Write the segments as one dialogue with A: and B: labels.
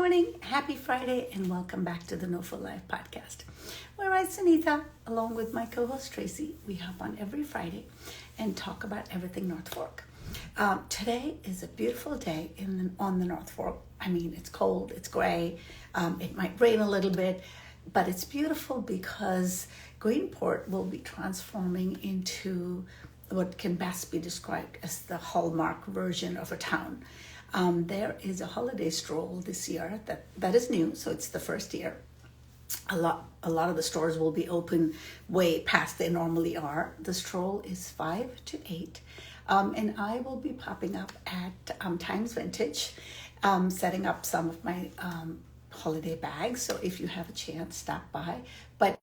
A: morning, happy Friday, and welcome back to the NOFO Live podcast, where I, Sunita, along with my co-host Tracy, we hop on every Friday and talk about everything North Fork. Today is a beautiful day on the North Fork. I mean, it's cold, it's gray, it might rain a little bit, but it's beautiful because Greenport will be transforming into what can best be described as the hallmark version of a town. There is a holiday stroll this year that is new, so it's the first year. A lot of the stores will be open way past they normally are. The stroll is 5 to 8, and I will be popping up at Times Vintage, setting up some of my holiday bags. So if you have a chance, stop by. But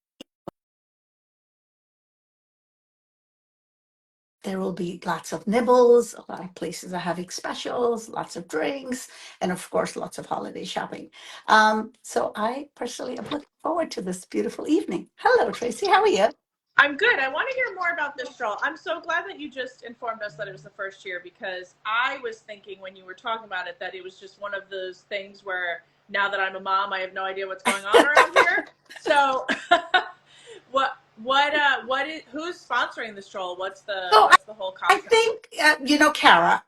A: there will be lots of nibbles, a lot of places are having specials, lots of drinks, and of course, lots of holiday shopping. So I personally am looking forward to this beautiful evening. Hello, Tracy. How are you?
B: I'm good. I want to hear more about this stroll. I'm so glad that you just informed us that it was the first year, because I was thinking when you were talking about it that it was just one of those things where now that I'm a mom, I have no idea what's going on around here. So who's sponsoring the stroll? What's the
A: So
B: whole
A: I
B: concept?
A: think,
B: Yeah.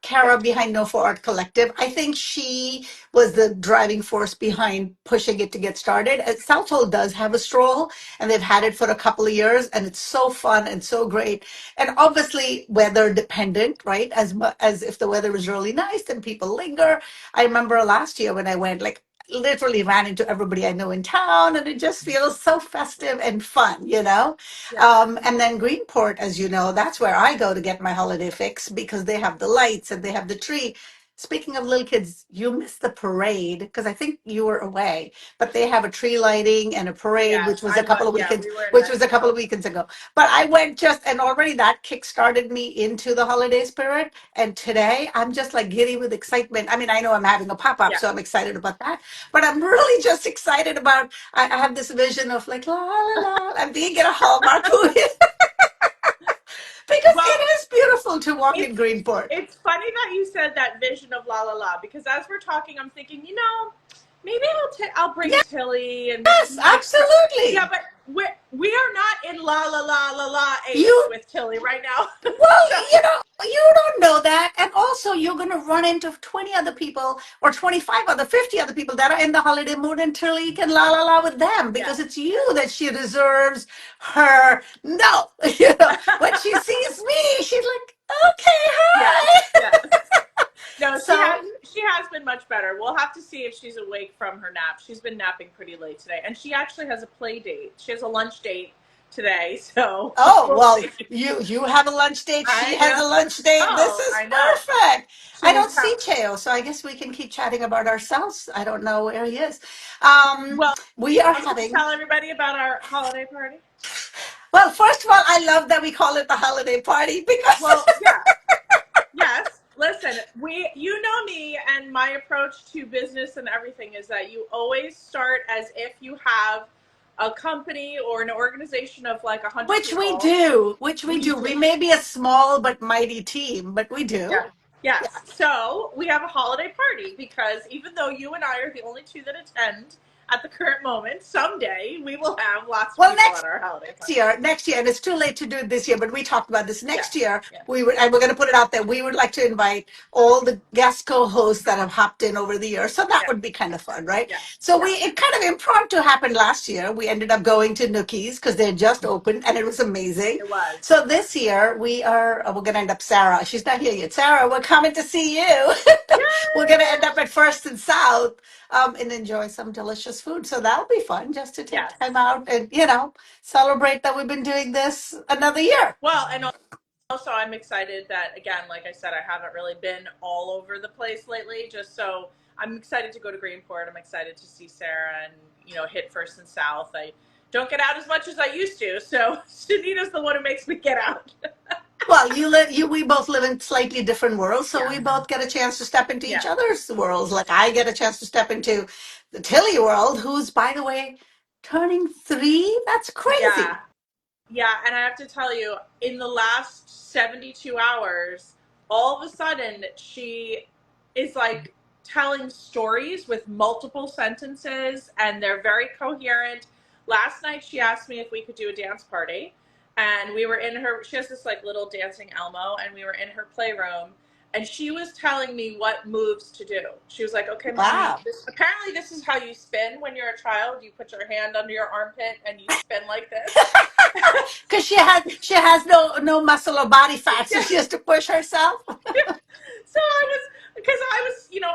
A: Kara behind No for Art Collective. I think she was the driving force behind pushing it to get started. Southhold does have a stroll, and they've had it for a couple of years, and it's so fun and so great. And obviously, weather dependent, right? As if the weather is really nice, then people linger. I remember last year when I went, like, literally ran into everybody I know in town, and it just feels so festive and fun.
B: Yeah.
A: And then Greenport, as you know, that's where I go to get my holiday fix because they have the lights and they have the tree. Speaking of little kids, you missed the parade because I think you were away, but they have a tree lighting and a parade,
B: Yes, I was. Yeah, we were in
A: which was a couple
B: Mexico.
A: of weekends ago. But I went and already that kick-started me into the holiday spirit. And today I'm just like giddy with excitement. I mean, I know I'm having a pop-up,
B: Yeah.
A: so I'm excited about that. But I'm really just excited about, I have this vision of like, la, la, la, I'm being in a Hallmark movie. Because
B: Well,
A: it is beautiful to walk in
B: it's
A: Greenport.
B: it's funny that you said that vision of La La La, because as we're talking, I'm thinking, maybe I'll bring Tilly and
A: Yes,
B: yeah,
A: absolutely.
B: but we are not in La La La La La Ace
A: You,
B: with Tilly right now.
A: well,
B: So
A: you don't know that. And also, you're going to run into 20 other people or 25 other, 50 other people that are in the holiday mood until you can la la la with them because
B: yes,
A: it's you that she deserves her. No, when she sees me, she's like, okay,
B: yes,
A: hi.
B: yes. No, she
A: So,
B: has been much better. We'll have to see if she's awake from her nap. She's been napping pretty late today, and she actually has a play date. She has a lunch date today, so
A: oh,
B: we'll
A: well,
B: see.
A: you have a lunch date. She
B: I
A: has
B: know.
A: a lunch date. This is
B: I know.
A: perfect. I
B: She'll
A: don't
B: tell.
A: see Cheo, so I guess we can keep chatting about ourselves. I don't know where he is.
B: Well,
A: We are
B: want to
A: having,
B: tell everybody about our holiday party?
A: well, first of all, I love that we call it the holiday party because
B: Well, yeah, yes. Listen, you know me, and my approach to business and everything is that you always start as if you have a company or an organization of like 100
A: which we
B: people.
A: do, which we
B: We
A: do.
B: do.
A: We may be a small but mighty team, but we do.
B: Yeah. Yes. So we have a holiday party because even though you and I are the only two that attend at the current moment, someday we will have lots of
A: Well,
B: people at our holiday party.
A: next year, and it's too late to do it this year, but we talked about this
B: Yeah.
A: next year.
B: Yeah.
A: And we're going to put it out there. We would like to invite all the guest co-hosts that have hopped in over the years. So that
B: Yeah.
A: would be kind of fun, right?
B: Yeah.
A: So
B: Yeah.
A: it kind of impromptu happened last year. We ended up going to Nookie's because they had just opened and it was amazing.
B: It was.
A: So this year we're going to end up, Sarah, she's not here yet. Sarah, we're coming to see you. We're going to end up at First and South, and enjoy some delicious food. So that'll be fun just to take
B: Yes.
A: time out and, celebrate that we've been doing this another year.
B: Well, and also I'm excited that, again, like I said, I haven't really been all over the place lately. Just so I'm excited to go to Greenport. I'm excited to see Sarah and hit First and South. I don't get out as much as I used to, so Shanita's the one who makes me get out.
A: Well, we both live in slightly different worlds, so
B: Yeah.
A: we both get a chance to step into
B: Yeah.
A: each other's worlds. Like I get a chance to step into the Tilly world, who's, by the way, turning 3. That's
B: Yeah.
A: crazy.
B: Yeah, and I have to tell you, in the last 72 hours, all of a sudden she is like telling stories with multiple sentences, and they're very coherent. Last night she asked me if we could do a dance party, and we were in her, she has this like little dancing Elmo, and we were in her playroom, and she was telling me what moves to do. She was like, okay, mommy,
A: Wow.
B: apparently this is how you spin when you're a child. You put your hand under your armpit and you spin like this.
A: Because she has no muscle or body fat, so
B: Yeah.
A: she has to push herself.
B: So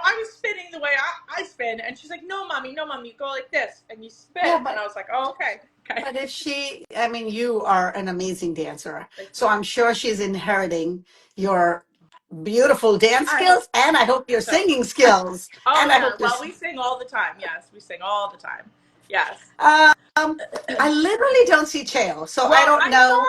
B: I was spinning the way I spin, and she's like, no, mommy, you go like this, and you spin.
A: Yeah,
B: And I was like, oh, okay.
A: but if she, I mean, you are an amazing dancer, so I'm sure she's inheriting your beautiful dance
B: I hope
A: skills, and I hope your
B: so.
A: singing skills,
B: Oh,
A: and I
B: yeah.
A: hope
B: Well,
A: this.
B: we sing all the time. Yes, we sing all the time. Yes.
A: I literally don't see Cheo, so I
B: Well,
A: don't know.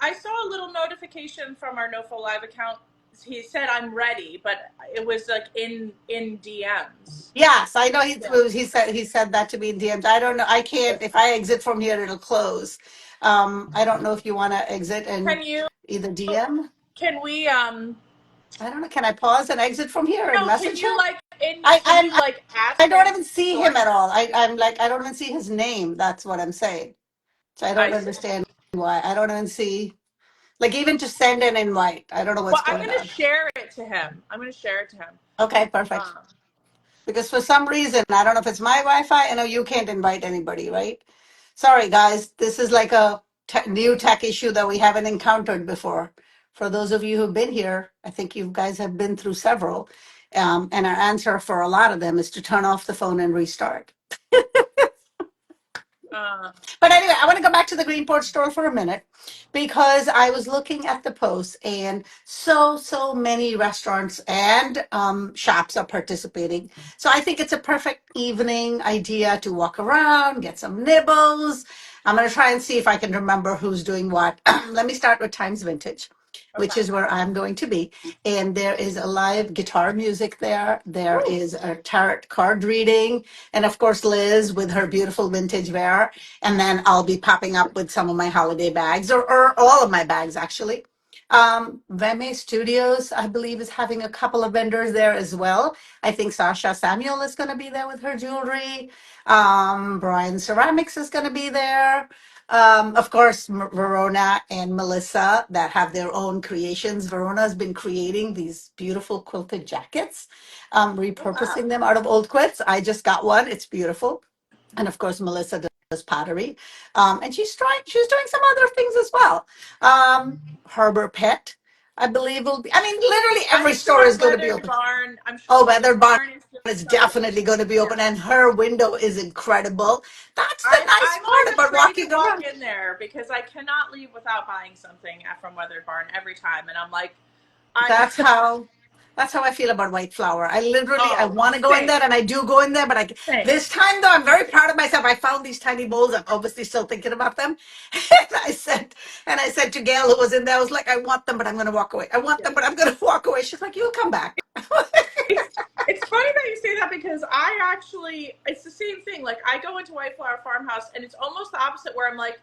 B: I saw a little notification from our NoFo Live account. He said I'm ready, but it was like in DMs.
A: Yes, I know
B: Yeah.
A: he said that to me in DMs. I don't know. I can't. If I exit from here, it'll close. I don't know if you want to exit and
B: Can you?
A: either DM.
B: Can we?
A: I don't know. Can I pause and exit from here and
B: No. Can
A: message
B: you
A: him?
B: like in?
A: I
B: Can
A: I'm
B: you like
A: I
B: ask
A: don't
B: him
A: even
B: to
A: see him
B: join?
A: at all. I'm like I don't even see his name. That's what I'm saying. So I
B: I
A: don't
B: see.
A: understand why. I don't even see like even to send an invite. I don't know what's
B: Well, I'm
A: going
B: gonna
A: on.
B: share it to him. I'm gonna share it to him.
A: Okay, perfect.
B: Um,
A: Because for some reason, I don't know if it's my Wi-Fi. I know you can't invite anybody, right? Sorry, guys. This is like a new tech issue that we haven't encountered before. For those of you who've been here, I think you guys have been through several. And our answer for a lot of them is to turn off the phone and restart.
B: uh,
A: But anyway, I want to go back to the Greenport store for a minute because I was looking at the posts and so many restaurants and shops are participating. So I think it's a perfect evening idea to walk around, get some nibbles. I'm going to try and see if I can remember who's doing what. Let me start with Times Vintage, which
B: okay.
A: is where I'm going to be. And there is a live guitar music there. There
B: Woo.
A: is a tarot card reading. And of course, Liz with her beautiful vintage wear. And then I'll be popping up with some of my holiday bags or all of my bags, actually. Veme Studios, I believe, is having a couple of vendors there as well. I think Sasha Samuel is going to be there with her jewelry. Brian Ceramics is going to be there. Of course, Verona and Melissa that have their own creations. Verona has been creating these beautiful quilted jackets,
B: Wow.
A: repurposing them out of old quilts. I just got one. It's beautiful. And of course, Melissa does pottery. And she's doing some other things as well. Herbert Pet, I believe, will be, I mean, literally
B: I'm
A: every store
B: sure
A: is going to be
B: Weathered
A: open.
B: Barn. I'm sure
A: Oh,
B: Weathered
A: Weather Barn
B: Barn is doing
A: is
B: something.
A: definitely going to be
B: Yeah.
A: open, and her window is incredible. That's the nice
B: I'm
A: part
B: always
A: about
B: afraid to
A: walking
B: walk
A: around.
B: in there because I cannot leave without buying something from Weathered Barn every time, and I'm like, I
A: That's how that's how I feel about White Flower. I
B: oh,
A: want to go in
B: same,
A: there, and I do go in there, but
B: same.
A: this time though I'm very proud of myself. I found these tiny bowls. I'm obviously still thinking about them. And I said to Gail who was in there, I was like, I want them, but I'm gonna walk away. I want
B: Yeah.
A: them, but I'm gonna walk away. She's like, you'll come back.
B: It's funny that you say that because I actually, it's the same thing. Like, I go into White Flower Farmhouse and it's almost the opposite where I'm like,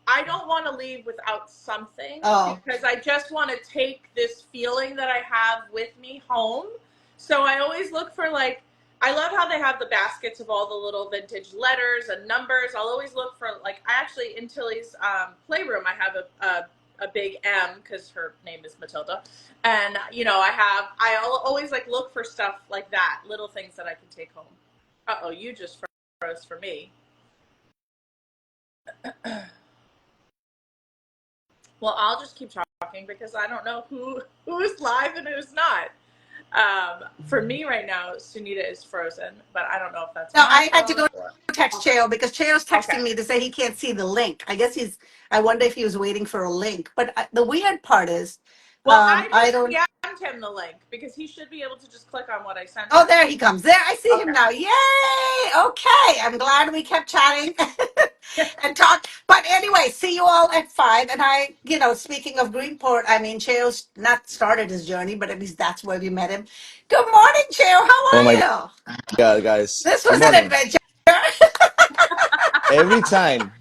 B: I don't want to leave without something
A: Oh,
B: because I just want to take this feeling that I have with me home. So I always look for like, I love how they have the baskets of all the little vintage letters and numbers. I'll always look for like, I actually, in Tilly's playroom, I have a big M because her name is Matilda. And I'll always like look for stuff like that, little things that I can take home. Uh-oh, you just froze for me. Well, I'll just keep talking because I don't know who's live and who's not. For me right now, Sunita is frozen, but I don't know if that's
A: no,
B: my
A: I had to
B: phone
A: go
B: or
A: text Cheo because Cheo's
B: okay.
A: texting me to say he can't see the link. I wonder if he was waiting for a link. But the weird part is,
B: Well, I
A: I
B: just
A: don't.
B: DM'd him the link because he should be able to just click on what I sent
A: Oh,
B: him.
A: there he comes. There, I see him
B: Okay.
A: now. Yay! Okay, I'm glad we kept chatting and talked. But anyway, see you all at 5. And speaking of Greenport, I mean, Cheo's not started his journey, but at least that's where we met him. Good morning, Cheo. How
C: Oh
A: are
C: my
A: you?
C: God, guys.
A: This
C: Good
A: was an
C: morning.
A: adventure.
C: Every time.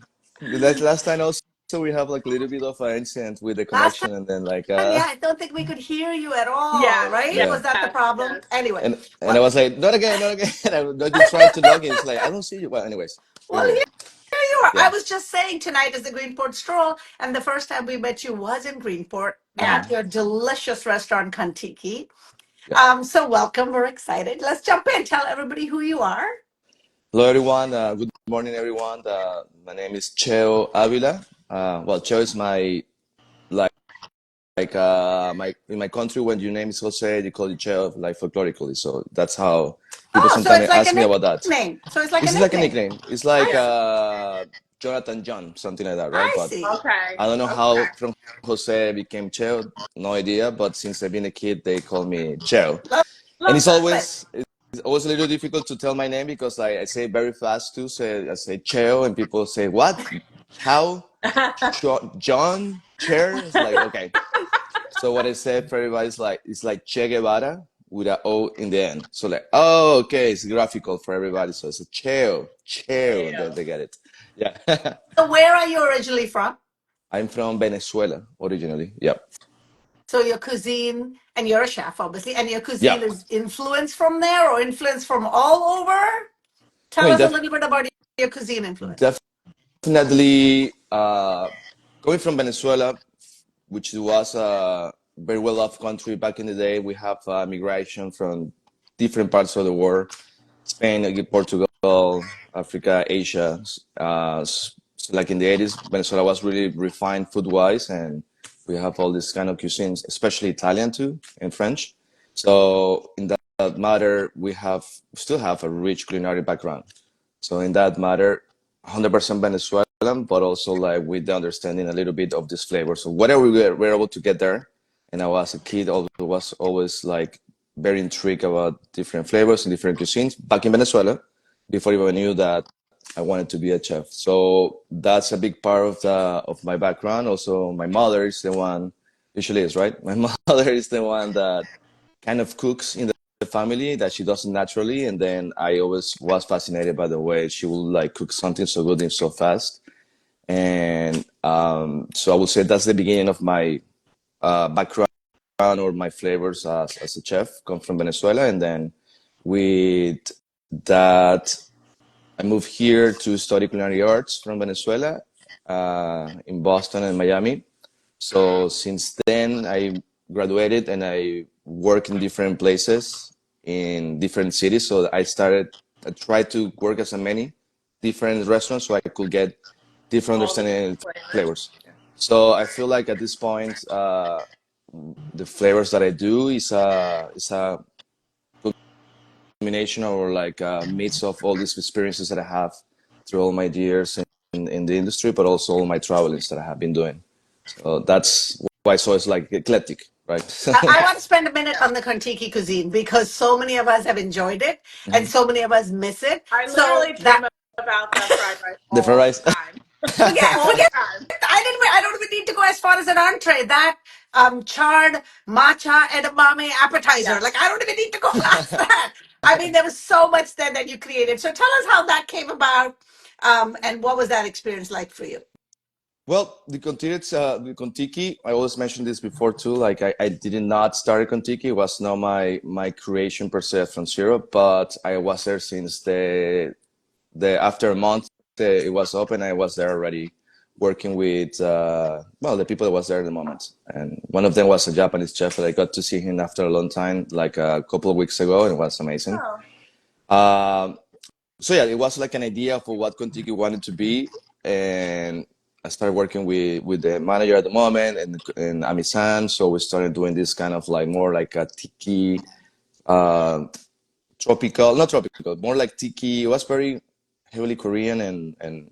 C: That's last time also. so we have like a little bit of an incident with the
A: Last
C: connection, and then like
A: time, yeah, I don't think we could hear you at all,
B: Yes,
A: right?
B: yes,
C: yeah,
A: Was that the problem?
B: yes.
A: Anyway,
C: and I was like, not again, not again. I've been trying to log in. It's like I don't see you. Well, anyways, we're
A: well,
C: here.
A: here you are. I
C: Yeah.
A: was just saying tonight is the Greenport stroll, and the first time we met you was in Greenport
B: Yes.
A: at your delicious restaurant Kontiki.
C: Yeah.
A: So welcome. We're excited. Let's jump in. Tell everybody who you are.
C: Hello, everyone. Good morning, everyone. My name is Cheo Avila. Well, Cheo is my my in my country when your name is Jose, they call you Cheo like folklorically. So that's how people
A: Oh, so
C: sometimes
A: it's like a
C: ask me about that.
A: nickname. So it's like a
C: It's like a
A: nickname.
C: nickname. It's like
A: I see.
C: Jonathan John, something like that, right?
A: I
C: But
A: see.
B: Okay.
C: I don't know
B: Okay.
C: how from Jose became Cheo. No idea. But since I've been a kid, they call me Cheo.
A: Love,
C: And
B: Love it.
C: it's always a little difficult to tell my name because I say it very fast too. So I say Cheo, and people say, "What? How? John? Chair?" It's like, okay. So what I said for everybody is like, it's like Che Guevara with an O in the end. So like, oh, okay, it's graphical for everybody. So it's a Cheo, Cheo, and then
B: Cheo.
C: they get it. Yeah.
A: So where are you originally from?
C: I'm from Venezuela originally. Yep.
A: So your cuisine, and you're a chef, obviously, and your
C: Yeah.
A: cuisine is influenced from there or influenced from all over?
C: I
A: Tell
C: mean,
A: us a little bit about your cuisine influence.
C: definitely going from Venezuela, which was a very well-off country back in the day. We have migration from different parts of the world, Spain, Portugal, Africa, Asia. So like in the 80s, Venezuela was really refined food-wise, and we have all these kind of cuisines, especially Italian too, and French. So in that matter, still have a rich culinary background. So in that matter, 100% Venezuelan, but also like with the understanding a little bit of this flavor. So whatever we're able to get there, and I was a kid, was always like very intrigued about different flavors and different cuisines back in Venezuela before I even knew that I wanted to be a chef. So that's a big part of my background. Also, my mother is the one, usually is right. My mother is the one that kind of cooks in the family that she does it naturally, and then I always was fascinated by the way she would like cook something so good and so fast. And so I would say that's the beginning of my background or my flavors as a chef. Come from Venezuela, and then with that I moved here to study culinary arts from Venezuela in Boston and Miami. So since then, I graduated and I work in different places in different cities. So I tried to work as a many different restaurants so I could get different
B: All the
C: understanding
B: different
C: and
B: flavors.
C: flavors. So I feel like at this point, the flavors that I do is a combination or like a mix of all these experiences that I have through all my years in the industry, but also all my travelings that I have been doing. So that's why so it's like eclectic, right?
A: I want to spend a minute on the Kontiki cuisine because so many of us have enjoyed it and
C: Mhm.
A: so many of us miss it.
B: I
A: So
B: literally dream
A: that
B: about that fried rice
C: Different
B: all
C: rice.
B: the time. All the
A: forget
B: time.
A: I don't even need to go as far as an entree. That charred matcha edamame appetizer.
B: Yes.
A: Like I don't even need to go past that. I mean, there was so much then that you created. So tell us how that came about, and what was that experience like for you?
C: Well, the Kontiki, I always mentioned this before too. Like I did not start Kontiki. It was not my creation per se from zero, but I was there since the after a month it was open. I was there already working with well the people that was there at the moment, and one of them was a Japanese chef that I got to see him after a long time, like a couple of weeks ago, and it was amazing.
B: Oh.
C: Um, so yeah, it was like an idea for what Kontiki wanted to be, and I started working with the manager at the moment and Ami-san. So we started doing this kind of like more like a tiki, uh, tropical, not tropical, more like tiki. It was very heavily Korean and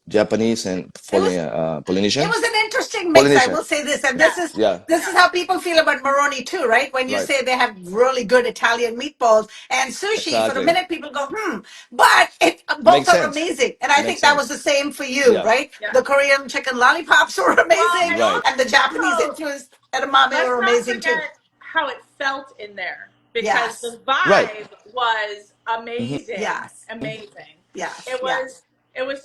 C: Japanese and
A: It was it
C: Polynesian.
A: was an interesting mix, I
C: Polynesian,
A: will say this, and
B: Yes.
C: yeah,
A: this is how people feel about Moroni too, right? When you
C: right,
A: say they have really good Italian meatballs and sushi, for a
C: exactly.
A: minute people go, but it both
C: Makes
A: are
C: sense.
A: amazing, and I
C: Makes
A: think that was the
C: sense.
A: same for you,
C: Yeah,
A: right?
B: Yes.
A: The Korean chicken lollipops were
B: Well,
A: amazing,
B: and
C: right.
A: and the Japanese
B: also,
A: influenced edamame
B: let's
A: were
B: not
A: amazing too.
B: forget how it felt in there because
A: Yes,
B: the
C: Right.
B: vibe was
C: Hmm.
B: amazing,
A: yes,
B: amazing.
A: yes,
B: It was
A: yes.
B: it was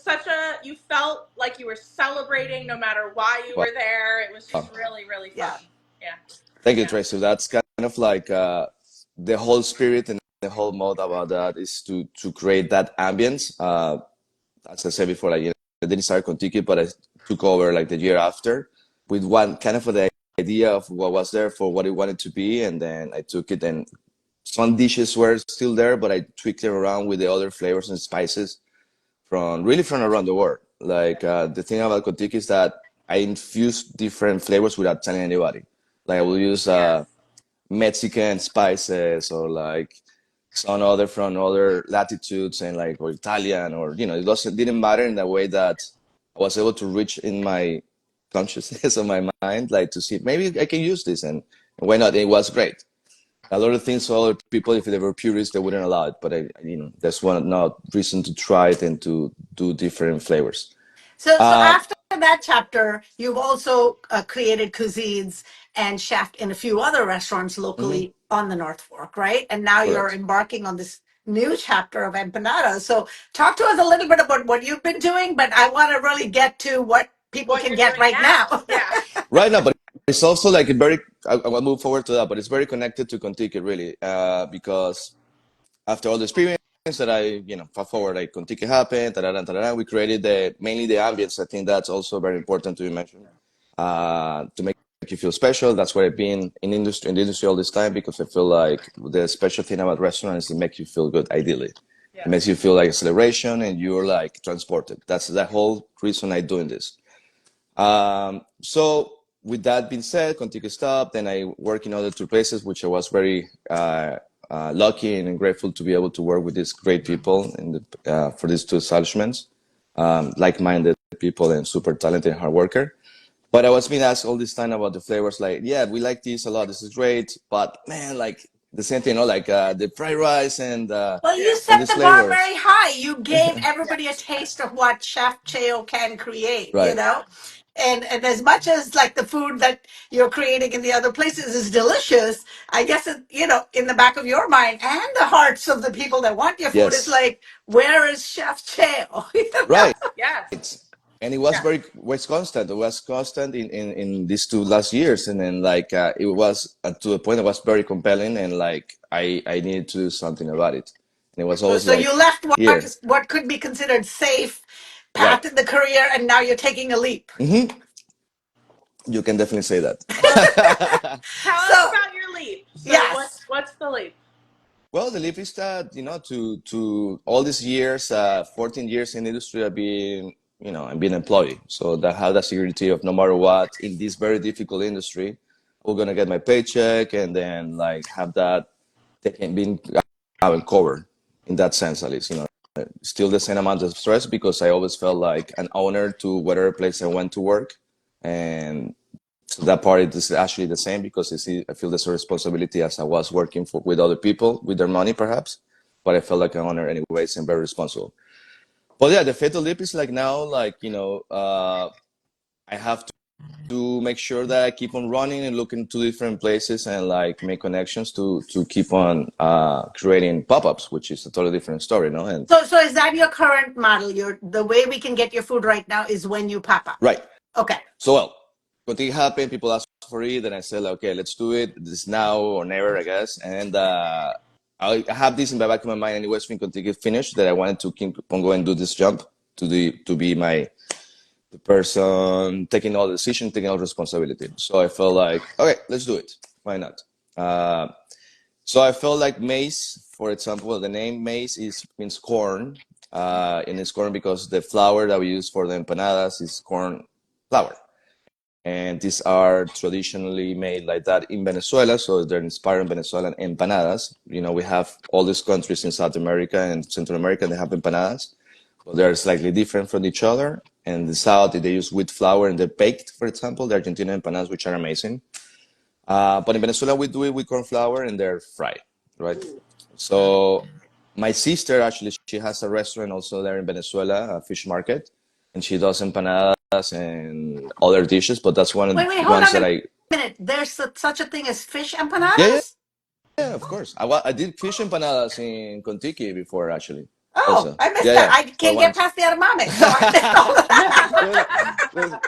B: you felt like you were celebrating no matter why you were there. It was just really, really fun. Yeah.
C: Thank you, Tracy. That's kind of like the whole spirit and the whole mode about that is to create that ambience. As I said before, like, I didn't start Kontiki, but I took over like the year after with one kind of the idea of what was there for what it wanted to be, and then I took it, and some dishes were still there, but I tweaked them around with the other flavors and spices from around the world. Like the thing about Kontiki is that I infuse different flavors without telling anybody. Like I will use Mexican spices or like some other from other latitudes and like or Italian or it didn't matter in the way that I was able to reach in my consciousness of my mind, like to see maybe I can use this and why not? It was great. A lot of things for other people, if they were purists, they wouldn't allow it. But that's one not reason to try it and to do different flavors.
A: So after that chapter, you've also created cuisines and chefed in a few other restaurants locally on the North Fork, right? And now you're embarking on this new chapter of empanadas. So talk to us a little bit about what you've been doing, but I want to really get to what people can get right now.
B: Yeah.
C: Right now, but it's also like I'll move forward to that, but it's very connected to Kontiki really, because after all the experience that fast forward, like Kontiki happened, we created mainly the ambience. I think that's also very important to be mentioned, to make you feel special. That's why I've been in the industry all this time, because I feel like the special thing about restaurants is it makes you feel good, ideally. It makes you feel like a celebration and you're like transported. That's the whole reason I'm doing this. So with that being said, Kontiki stopped, and I work in other two places, which I was very lucky and grateful to be able to work with these great people for these two establishments, like-minded people and super talented and hard worker. But I was being asked all this time about the flavors, like, yeah, we like this a lot, this is great, but man, like the same thing, like the fried rice and
A: well, you set the bar very high. You gave everybody a taste of what Chef Cheo can create, And as much as like the food that you're creating in the other places is delicious, I guess in the back of your mind and the hearts of the people that want your food is like, where is Chef Cheo?
C: Right.
B: Yes.
C: And it was constant. It was constant in these 2 last years, and then like it was to a point that was very compelling, and like I needed to do something about it. And it was always
A: so you left what could be considered safe path in the career, and now you're taking a leap.
C: You can definitely say that.
B: Tell us about your leap. So what's the leap?
C: Well, the leap is that to all these years, 14 years in the industry, I've been employed. So that have that security of no matter what in this very difficult industry, we're gonna get my paycheck and then like have that being covered in that sense, at least. Still the same amount of stress because I always felt like an owner to whatever place I went to work, and so that part is actually the same because I feel there's a responsibility as I was working with other people with their money perhaps, but I felt like an owner anyways and very responsible. But yeah, the fatal leap is like now, like, I have to make sure that I keep on running and looking to different places and like make connections to keep on creating pop-ups, which is a totally different story, no? And
A: so is that your current model? The way we can get your food right now is when you pop up.
C: Right.
A: Okay.
C: So what thing happened, people asked for it, and I said, okay, let's do it. This now or never, I guess. And I have this in the back of my mind anyways when Kontiki finished, that I wanted to keep on going and do this jump to be the person taking all the decision, taking all responsibility. So I felt like, okay, let's do it. Why not? So I felt like Maize, for example, the name Maize means corn, and it's corn because the flour that we use for the empanadas is corn flour. And these are traditionally made like that in Venezuela, so they're inspired Venezuelan empanadas. We have all these countries in South America and Central America, they have empanadas, but they're slightly different from each other. And the South, they use wheat flour and they're baked, for example, the Argentine empanadas, which are amazing. But in Venezuela, we do it with corn flour and they're fried, right? So my sister, actually, she has a restaurant also there in Venezuela, a fish market, and she does empanadas and other dishes, but that's one of the ones that I...
A: minute. There's such a thing as fish empanadas?
C: Yeah, of course. I did fish empanadas in Kontiki before, actually.
A: Oh,
C: also.
A: I missed
C: Yeah,
A: that.
C: yeah.
A: I
C: For
A: can't get
C: once.
A: past the edamame, so I missed all of that.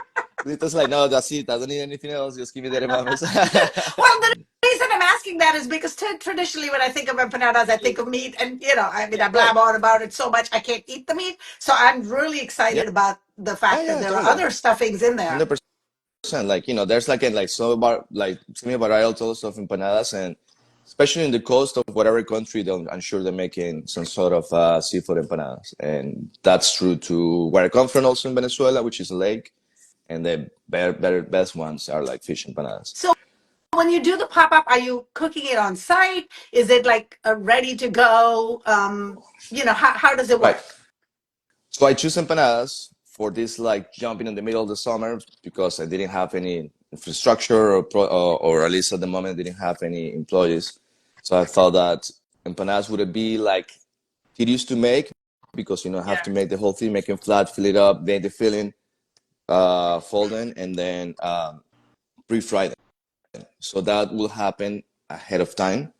C: It's like, no, that's it. I don't need anything else. Just give me the edamames.
A: Well, the reason I'm asking that is because traditionally, when I think of empanadas, I think of meat, and I mean, I
C: Right.
A: blab on about it so much I can't eat the meat. So I'm really
C: Yeah,
A: excited about the fact that
C: yeah,
A: there are
C: totally.
A: other stuffings in there.
C: 100%. Like, there's like so about like semi-varietal of empanadas, and especially in the coast of whatever country, I'm sure they're making some sort of seafood empanadas. And that's true to where I come from, also in Venezuela, which is a lake. And the best ones are like fish empanadas.
A: So when you do the pop up, are you cooking it on site? Is it like a ready to go? How does it
C: Right.
A: work?
C: So I choose empanadas for this like jumping in the middle of the summer because I didn't have any infrastructure or at least at the moment I didn't have any employees. So I thought that empanadas would be like it used to make because I have
B: Yeah.
C: to make the whole thing, make it flat, fill it up, then the filling, fold them, and then pre-fry them. So that will happen ahead of time.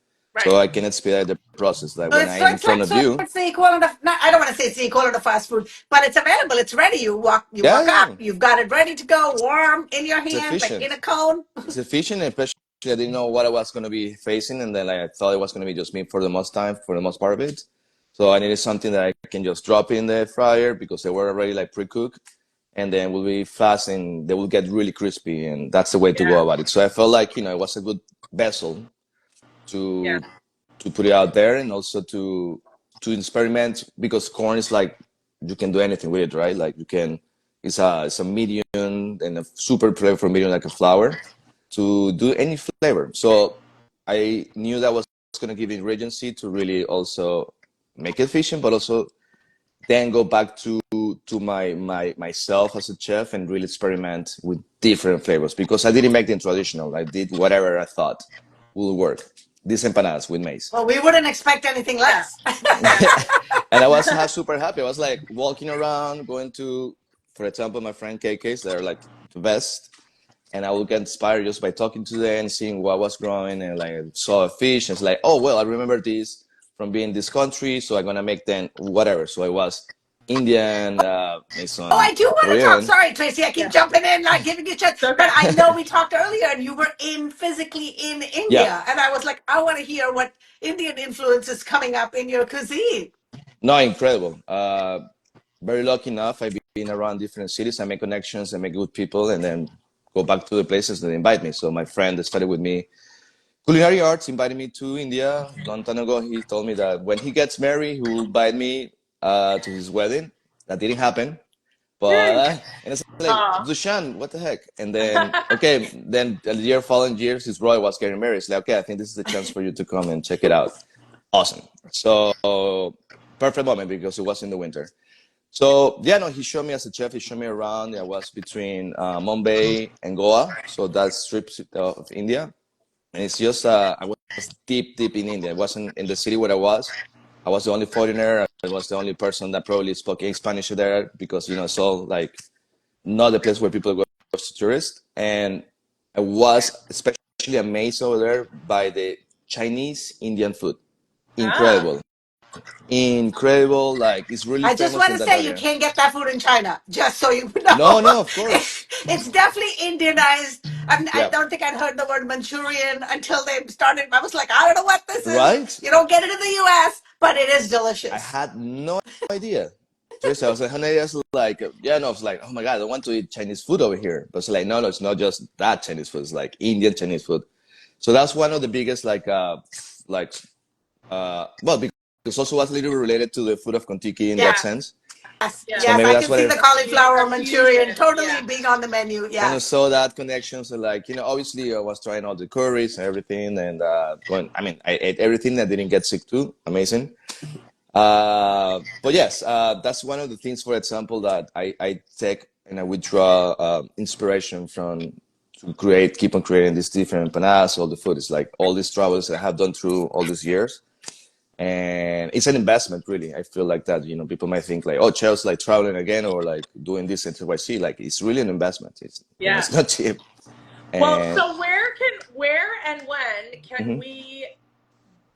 C: So
B: Right.
C: I can expedite the process. Like
A: So
C: when
A: it's
C: I
A: so
C: am in
A: it's like
C: front of
A: so
C: you,
A: it's the equivalent of not, I don't want to say it's the equivalent of fast food, but it's available. It's ready. You
C: yeah,
A: walk up,
C: yeah,
A: you've got it ready to go, warm in your
C: it's
A: hand, like in a
C: efficient.
A: cone.
C: It's efficient, and especially I didn't know what I was going to be facing, and then like, I thought it was going to be just me for the most time, for the most part of it. So I needed something that I can just drop in the fryer because they were already like pre-cooked, and then will be fast and they will get really crispy, and that's the way to go
B: Yeah.
C: about it. So I felt like it was a good vessel
B: Yeah.
C: to put it out there, and also to experiment because corn is like you can do anything with it, right? Like you can, it's a medium and a super flavorful medium like a flour to do any flavor. So I knew that was going to give it regency to really also make it efficient, but also then go back to my myself as a chef and really experiment with different flavors because I didn't make them traditional. I did whatever I thought would work. These empanadas with maize.
A: Well, we wouldn't expect anything
B: Yeah.
A: less.
B: Yeah.
C: And I was super happy. I was like walking around, going to, for example, my friend KK's, they're like the best. And I would get inspired just by talking to them, seeing what was growing, and like saw a fish. And it's like, oh, well, I remember this from being in this country, so I'm going to make them whatever. So I was Indian,
A: Oh,
C: Mason,
A: I do want to talk.
C: Korean.
A: Sorry, Tracy, I keep
B: Yeah.
A: jumping in, not giving you a chance.
B: It's
A: But
B: okay.
A: I know we talked earlier, and you were physically in
C: Yeah.
A: India, and I was like, I want to hear what Indian influence is coming up in your cuisine.
C: No, incredible. Very lucky enough. I've been around different cities. I make connections, I make good people, and then go back to the places that invite me. So my friend that studied with me culinary arts invited me to India long time ago. He told me that when he gets married, he will invite me to his wedding. That didn't happen, but
B: Yay.
C: and it's like Dushan, what the heck? And then okay, then the year following years, his brother was getting married. It's like okay, I think this is the chance for you to come and check it out. Awesome. So perfect moment because it was in the winter. So yeah, no, he showed me as a chef. He showed me around. I was between Mumbai and Goa, so that's strips of India. And it's just I was deep in India. I wasn't in the city where I was. I was the only foreigner. I was the only person that probably spoke Spanish there because it's all like not the place where people go to tourist. And I was especially amazed over there by the Chinese Indian food.
B: Ah.
C: Incredible, incredible. Like it's really
A: I just
C: famous
A: want
C: in
A: to
C: that
A: say you
C: area.
A: can't get that food in China, just so you
C: No,
A: know.
C: no, of course.
A: It's definitely Indianized. I
C: Yeah,
A: don't think I'd heard the word Manchurian until they started. I was like, I don't know what this is.
C: right.
A: You don't get it in the US, but it is
C: I
A: delicious.
C: had no idea. Seriously, I was like, 100 years like, yeah, no, I was like, oh my God, I want to eat Chinese food over here. But it's like, no, it's not just that Chinese food. It's like Indian Chinese food. So that's one of the biggest, like, well, because also was a little related to the food of Kontiki in that
A: Yeah.
C: sense.
A: Yes,
C: So
B: Yeah.
A: yes,
C: maybe
A: I
C: that's
A: can
C: what
A: see
C: I
A: the cauliflower
B: A
A: Manchurian
B: fusion.
A: totally
B: Yeah.
A: being on the menu.
C: kind of
A: Yes.
C: saw that connection. So like, obviously I was trying all the curries and everything and I mean, I ate everything. I didn't get sick too. Amazing. But yes, that's one of the things, for example, that I take and I withdraw inspiration from to keep on creating these different empanadas, all the food. It's like all these travels I have done through all these years. And it's an investment, really. I feel like that, people might think like, oh, Cheo's like traveling again or like doing this at YC. Like it's really an investment. It's,
B: Yeah.
C: it's not cheap.
B: Well,
C: And
B: so where and when can
C: mhm.
B: we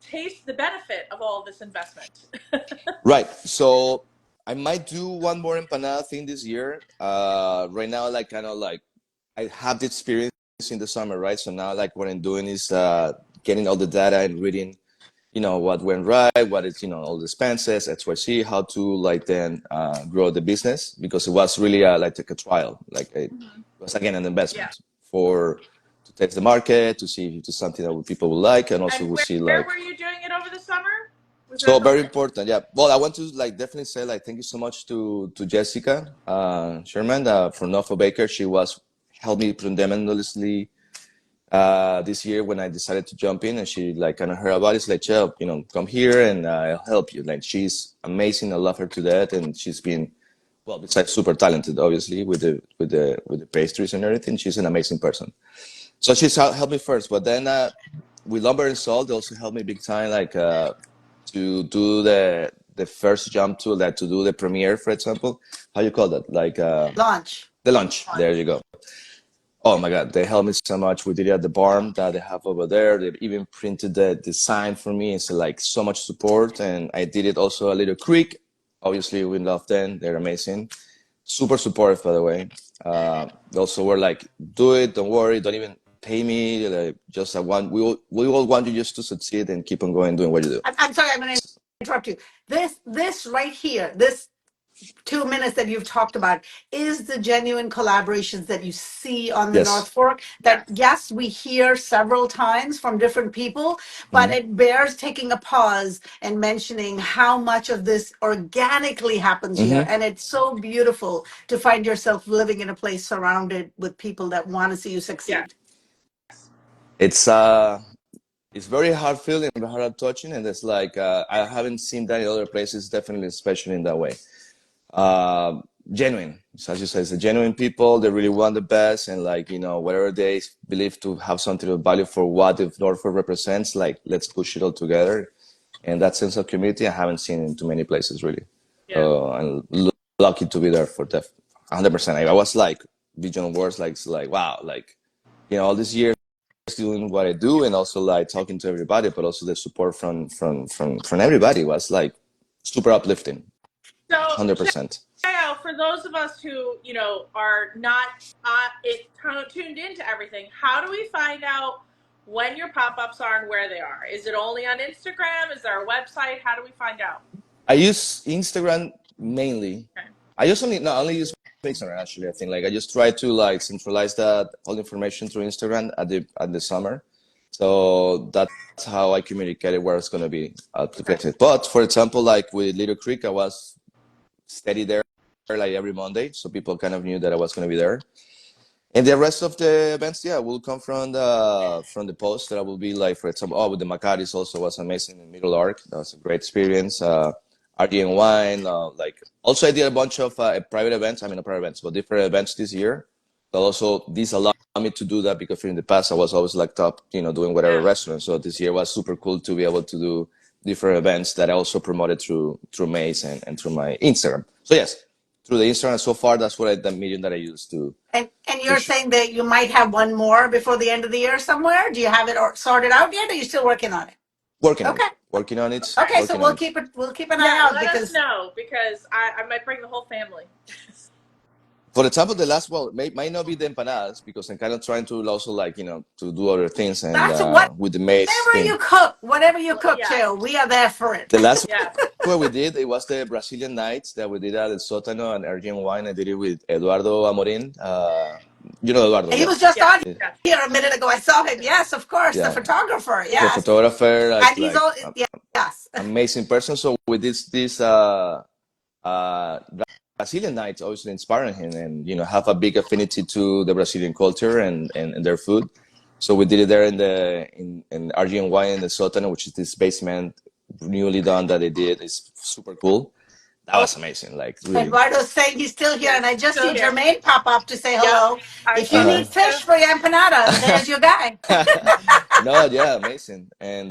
B: taste the benefit of all this investment.
C: Right. So I might do one more empanada thing this year. Right now, like kind of like I have the experience in the summer, right? So now, like what I'm doing is getting all the data and reading, what went right, what is, all the expenses, XYZ, how to like then grow the business, because it was really like a trial, like it was again an investment for to test the market, to see if it's something that people will like, and also
B: And
C: we'll see
B: where
C: like.
B: were you doing it over the summer? Was
C: So
B: that
C: very important, yeah. Well, I want to like definitely say like thank you so much to Jessica Sherman from NOFO Baker. She was helped me tremendously this year when I decided to jump in, and she like kind of heard about it. It's like, Cheo, come here and I'll help you. Like she's amazing. I love her to death, and she's been well, besides super talented, obviously with the pastries and everything. She's an amazing person. So she's helped me first, but then with Lumber and Salt, they also helped me big time, like to do the first jump to that, to do the premiere, for example. How you call that? Like
A: Launch.
C: the launch. There you go. Oh my God, they helped me so much. We did it at the barn that they have over there. They even printed the design for me. It's like so much support, and I did it also a Little Creek. Obviously, we love them. They're amazing. Super supportive, by the way. They also were like, "Do it. Don't worry. Don't even pay me. Like, just I want. We all want you just to succeed and keep on going doing what you do."
A: I'm sorry, I'm going to interrupt you. This right here, this 2 minutes that you've talked about is the genuine collaborations that you see on the North
C: Yes.
A: Fork that yes, we hear several times from different people, but
C: Mm-hmm.
A: it bears taking a pause and mentioning how much of this organically happens here.
C: Mm-hmm.
A: And it's so beautiful to find yourself living in a place surrounded with people that want to see you
B: Yeah.
A: succeed.
C: It's very hard feeling, very hard touching, and it's like I haven't seen that in other places. Definitely, especially in that way. uh, Genuine. So as you say, it's the genuine people. They really want the best, and like whatever they believe to have something of value for what the Norfolk represents. Like let's push it all together, and that sense of community I haven't seen in too many places really.
B: Yeah.
C: And lucky to be there for 100%. I was like vision words, like it's like wow, like all these years doing what I do, and also like talking to everybody, but also the support from everybody was like super uplifting.
B: So,
C: 100%.
B: Cheo, for those of us who, are not tuned into everything, how do we find out when your pop-ups are and where they are? Is it only on Instagram? Is there a website? How do we find out?
C: I use Instagram mainly.
B: Okay.
C: I just only use Instagram actually. I think like I just try to like centralize that all information through Instagram at the summer. So that's how I communicated where it's gonna be places. But for example, like with Little Creek, I was steady there like every Monday, so people kind of knew that I was gonna be there. And the rest of the events, yeah, will come from the post that I will be like, for example, with the Macaris also was amazing in Middle Arc. That was a great experience. RD and Wine, like also I did a bunch of private events. I mean, not private events, but different events this year. But also this allowed me to do that because in the past I was always locked up, doing whatever restaurant. So this year was super cool to be able to do different events that I also promoted through Maize and through my Instagram. So yes, through the Instagram so far, that's the medium that I use to.
A: And you're saying that you might have one more before the end of the year somewhere? Do you have it sorted out yet? Or are you still working on it?
C: Working on
A: Okay.
C: it. Working on it.
A: Okay, so
C: Working on it.
A: we'll keep an eye out
B: let us
A: because
B: know because I might bring the whole family.
C: For example, the last one might not be the empanadas because I'm kind of trying to also like to do other things and
A: that's what
C: with the maize thing.
A: whatever you cook,
B: Yeah.
A: Cheo, we are there for it.
C: The last
B: Yeah.
C: one we did, it was the Brazilian nights that we did at El Sótano and Argent Wine. I did it with Eduardo Amorin. Eduardo,
A: And he
C: yeah.
A: was just on
B: Yeah.
A: here a minute ago. I saw him. Yes, of course, the
C: Yeah.
A: photographer.
C: The
A: Yes,
C: photographer,
A: and
C: like,
A: he's
C: like
A: all yes.
C: amazing person. So with this uh, Brazilian nights obviously inspiring him and have a big affinity to the Brazilian culture and their food. So we did it there in RGNY in the Sótano, which is this basement newly done that they did. It's super cool. That was amazing. Like really.
A: Eduardo's saying he's still here, and I just see
B: Still here.
A: Jermaine pop up to say hello.
B: I
A: If you
B: see
A: need
B: him too.
A: fish for your empanadas, there's your guy.
C: No, yeah, amazing. And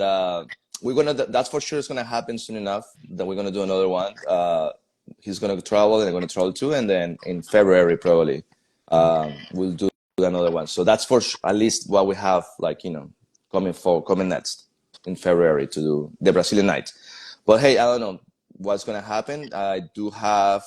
C: we're gonna. That's for sure. It's gonna happen soon enough. That we're gonna do another one. He's gonna travel, and I'm gonna travel too. And then in February, probably, we'll do another one. So that's at least what we have, like coming next. in February to do the Brazilian night. But hey, I don't know what's gonna happen. I do have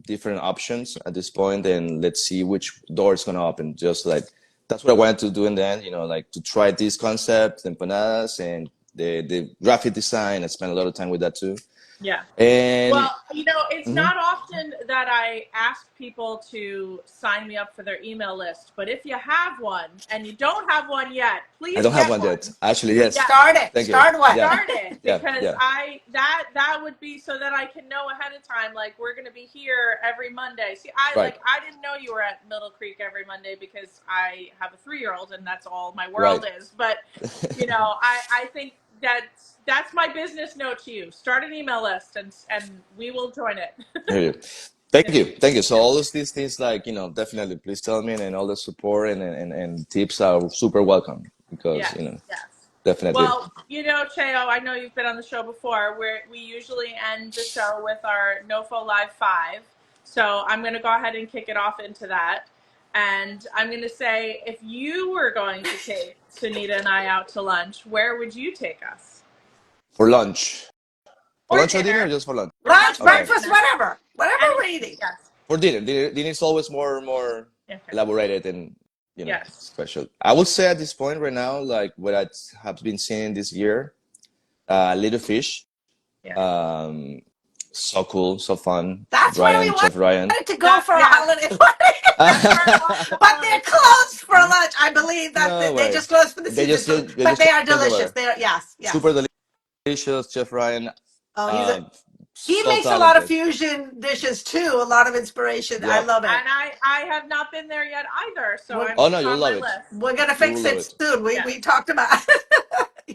C: different options at this point, and let's see which door is gonna open. Just like that's what I wanted to do in the end, like to try this concept, empanadas, and the graphic design. I spent a lot of time with that too.
B: Yeah.
C: And
B: well, it's not often that I ask people to sign me up for their email list, but if you have one and you don't have one yet, please.
C: I don't have one yet. Actually, yes.
B: Yeah.
A: Start it.
C: Thank
A: Start
C: you.
A: one.
C: Yeah.
B: Start it, because
C: Yeah.
B: that would be so that I can know ahead of time, like, we're going to be here every Monday. See, I didn't know you were at Middle Creek every Monday because I have a 3-year-old and that's all my world is. But I think that's my business note to you. Start an email list and we will join it.
C: Thank you. So all of these things, like, definitely please tell me, and all the support and tips are super welcome, because
B: yes.
C: definitely.
B: Well, Cheo, I know you've been on the show before, where we usually end the show with our NOFO Live 5. So I'm going to go ahead and kick it off into that. And I'm going to say, if you were going to take Sunita and I out to lunch, where would you take us?
C: For lunch. For lunch or dinner, or just for lunch?
A: Lunch, breakfast, whatever we're eating.
B: Yes.
C: For dinner. Dinner is always more elaborated and special. I would say at this point right now, like what I have been seeing this year, Little Fish.
B: Yeah.
C: So cool, so fun.
A: That's where we
C: Chef Ryan.
A: wanted to go for a holiday party. But they're closed for lunch. I believe that they just closed for the season. But they are delicious. They're yes.
C: Super delicious, Chef Ryan.
A: Oh, he
C: so
A: makes
C: talented.
A: a lot of fusion dishes too. A lot of inspiration. Yeah. I love it.
B: And I have not been there yet either. So
C: you'll love it.
B: List.
A: We're gonna fix it soon. We talked about it.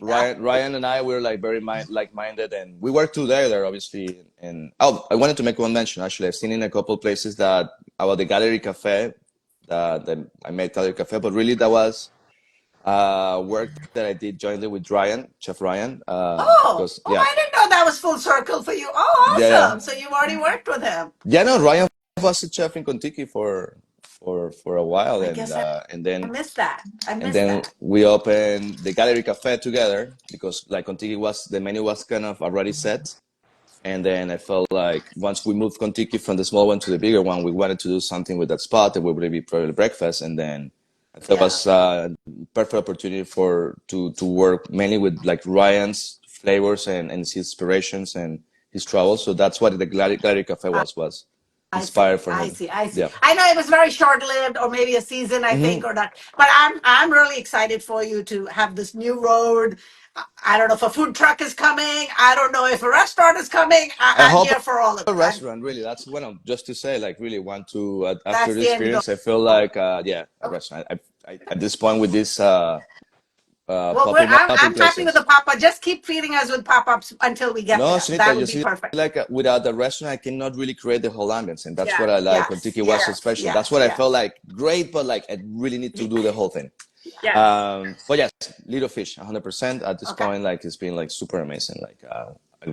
C: Ryan and I were like very like-minded, and we work together, obviously. And I wanted to make one mention. Actually, I've seen in a couple of places that about the Gallery Café. That I made Gallery Café, but really that was work that I did jointly with Chef Ryan.
A: I didn't know that was full circle for you. Oh, awesome! Yeah. So you've already worked with him.
C: Yeah, no, Ryan was a chef in Kontiki for a while, and then
A: I missed that.
C: And then we opened the Gallery Café together, because like Kontiki the menu was kind of already set. And then I felt like once we moved Kontiki from the small one to the bigger one, we wanted to do something with that spot that would be probably breakfast. And then I thought it was a perfect opportunity to work mainly with like Ryan's flavors and his inspirations and his travels. So that's what the Gallery Café was. Inspired from him.
A: I see. Yeah. I know it was very short-lived, or maybe a season, I think, or that. But I'm really excited for you to have this new road. I don't know if a food truck is coming. I don't know if a restaurant is coming. I'm here for all of it.
C: A restaurant, really. That's what I'm just to say. Like, really want to after the experience. I feel like a restaurant. At this point with this.
A: I'm happy with the pop-up. Just keep feeding us with pop-ups until we get there. Sunita, that would be perfect.
C: Like without the restaurant, I cannot really create the whole ambience, and that's what I like. Kontiki was so special. That's what I felt like great, but like I really need to do the whole thing. But yes, Little Fish, 100% at this point. Like it's been like super amazing. Like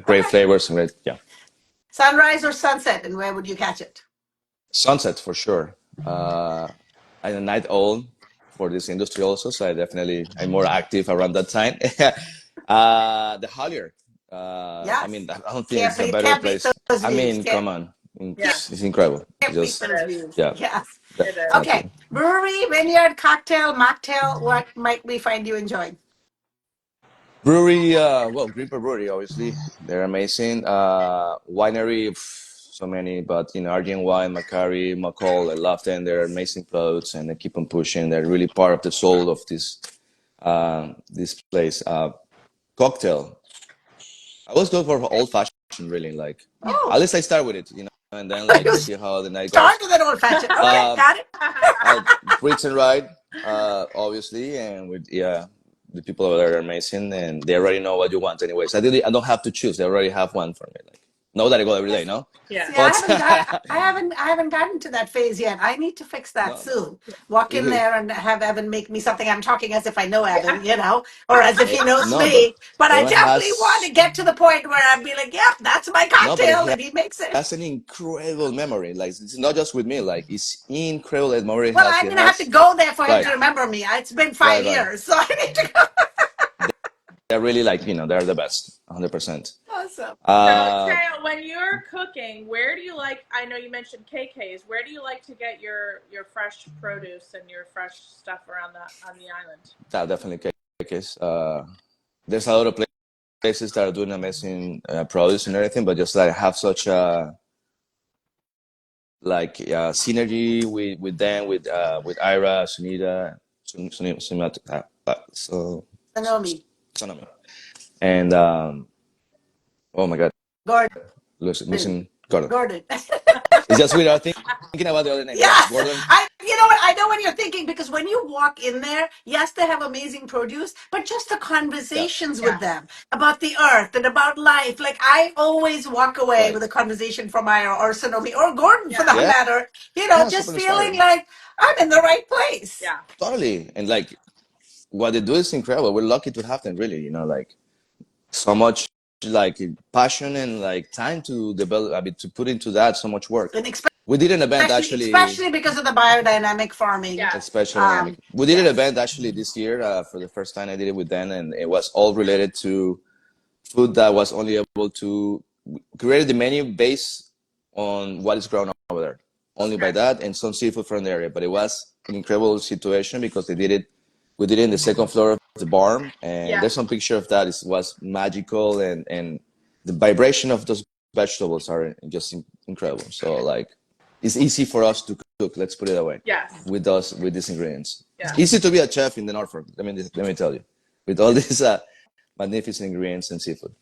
C: great flavors and great.
A: Sunrise or sunset, and where would you catch it? Sunset
C: for sure. I'm a night owl for this industry also, so I'm more active around that time. The Holier. I mean, I don't think it's a better place. I mean, come on. It's incredible.
A: Yes. Okay. Brewery, vineyard, cocktail, mocktail, what might we find you enjoying?
C: Brewery, Greenport Brewery, obviously. They're amazing. Winery, so many, but Argent Wine, Macari, McCall, I love them. They're amazing products, and they keep on pushing. They're really part of the soul of this place. Cocktail. I always go for old fashioned, really. Like at least I start with it, and then like see how the night goes.
A: Start with an old fashioned. Okay, got it.
C: Brits and Ride, obviously, and with the people over there are amazing, and they already know what you want. Anyways, I don't have to choose. They already have one for me. Like. Know that I go every day, no?
B: Yeah.
A: See, I haven't gotten to that phase yet. I need to fix that soon. Walk in there and have Evan make me something. I'm talking as if I know Evan, or as if he knows me. But I definitely want to get to the point where I'd be like, yep, that's my cocktail, and he makes it.
C: That's an incredible memory. Like, it's not just with me. Like, it's incredible memory.
A: Well, I'm going to have to go there for him to remember me. It's been 5 years, so I need to go.
C: they're really like, they're the best, 100%.
A: Awesome.
B: So,
C: Uh,
B: Cheo, when you're cooking, where do you like? I know you mentioned KK's. Where do you like to get your fresh produce and your fresh stuff around on the island?
C: that definitely case. There's a lot of places that are doing amazing produce and everything, but just like have such a synergy with them, with Ira, Sunita, so
A: Sonomi.
C: Sonomi, and oh my God,
A: Gordon.
C: losing Gordon.
A: Gordon.
C: It's just weird. I'm thinking about the other name.
A: Yes,
C: Gordon.
A: you know what? I know what you're thinking, because when you walk in there, yes, they have amazing produce, but just the conversations with them about the earth and about life. Like, I always walk away with a conversation from Ira or Sonomi or Gordon, for that matter. Just
C: super
A: feeling
C: inspiring.
A: like I'm in the right place.
B: Yeah.
C: Totally. And like what they do is incredible. We're lucky to have them, really. Like so much like passion and like time to develop. I mean, to put into that so much work.
A: And
C: We did an event actually,
A: especially because of the biodynamic farming.
B: Yeah.
C: especially we did an event actually this year for the first time. I did it with Dan, and it was all related to food that was only able to create the menu based on what is grown over there, only by that, and some seafood from the area. But it was an incredible situation because we did it in the second floor of the barn, and there's some picture of that. It was magical, and the vibration of those vegetables are just incredible. So like, it's easy for us to cook. Let's put it that way.
B: Yes.
C: With these ingredients,
B: Yeah.
C: it's easy to be a chef in the Norfolk. Let me tell you, with all these magnificent ingredients and seafood.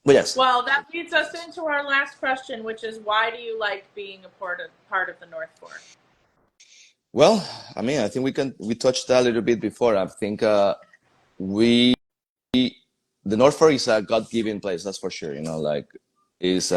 C: But yes.
B: Well, that leads us into our last question, which is, why do you like being a part of the North Fork?
C: Well, I mean, I think we touched that a little bit before. I think the North Fork is a God-given place, that's for sure. Like is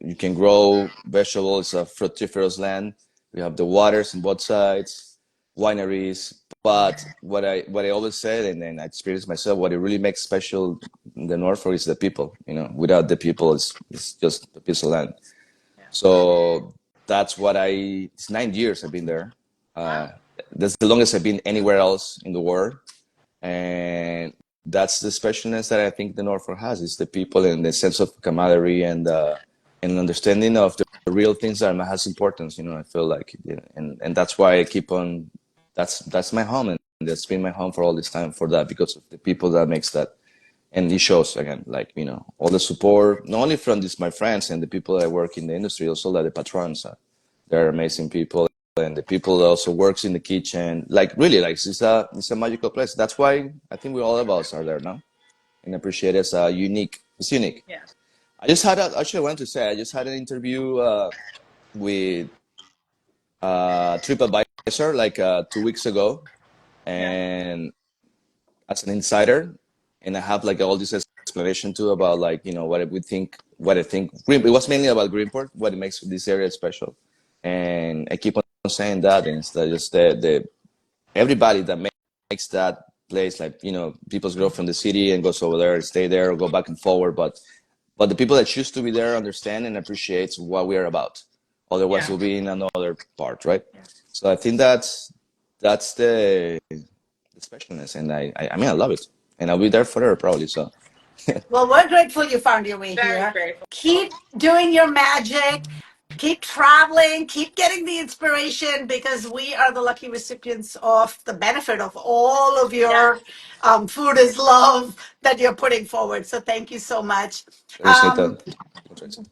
C: you can grow vegetables, a fructiferous land. We have the waters on both sides, wineries. But what I always said, and then I experienced myself, what it really makes special the North Fork is the people. Without the people, it's just a piece of land. Yeah. So that's what it's 9 years I've been there. That's the longest I've been anywhere else in the world, and that's the specialness that I think the North Fork has, is the people and the sense of camaraderie and an understanding of the real things that has importance. I feel like, and that's why I keep on. That's my home, and that's been my home for all this time, for that, because of the people that makes that. And it shows, again, like, all the support, not only from my friends and the people that work in the industry, also like the patrons. They're amazing people. And the people that also works in the kitchen, like, really, like, it's a magical place. That's why I think all of us are there now, and appreciate it's unique. It's unique.
B: Yeah.
C: I wanted to say, I just had an interview with TripAdvisor like 2 weeks ago, and as an insider, and I have like all this explanation too about like, what I think. It was mainly about Greenport, what it makes this area special, and I keep on saying that, and it's just the everybody that makes that place, like, people grow from the city and goes over there, stay there, or go back and forward, but the people that choose to be there understand and appreciates what we are about. Otherwise, we'll be in another part, right? Yeah. So I think that's the specialness, and I mean, I love it, and I'll be there forever probably. So.
A: Well, we're grateful you found your way
B: Very
A: here.
B: grateful.
A: Keep doing your magic. Keep traveling, keep getting the inspiration, because we are the lucky recipients of the benefit of all of your food is love that you're putting forward. So thank you so much.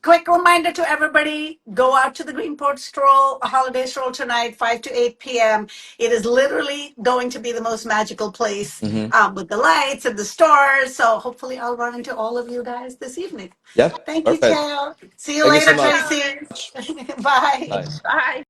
A: Quick reminder to everybody, go out to the Greenport stroll, a holiday stroll tonight, 5 to 8 p.m. It is literally going to be the most magical place with the lights and the stars. So hopefully I'll run into all of you guys this evening.
C: Yeah.
A: Thank
C: Perfect.
A: you, Cheo. See you
C: Thank
A: later,
C: you so much.
A: Tracy. Bye.
C: Bye.
B: Bye.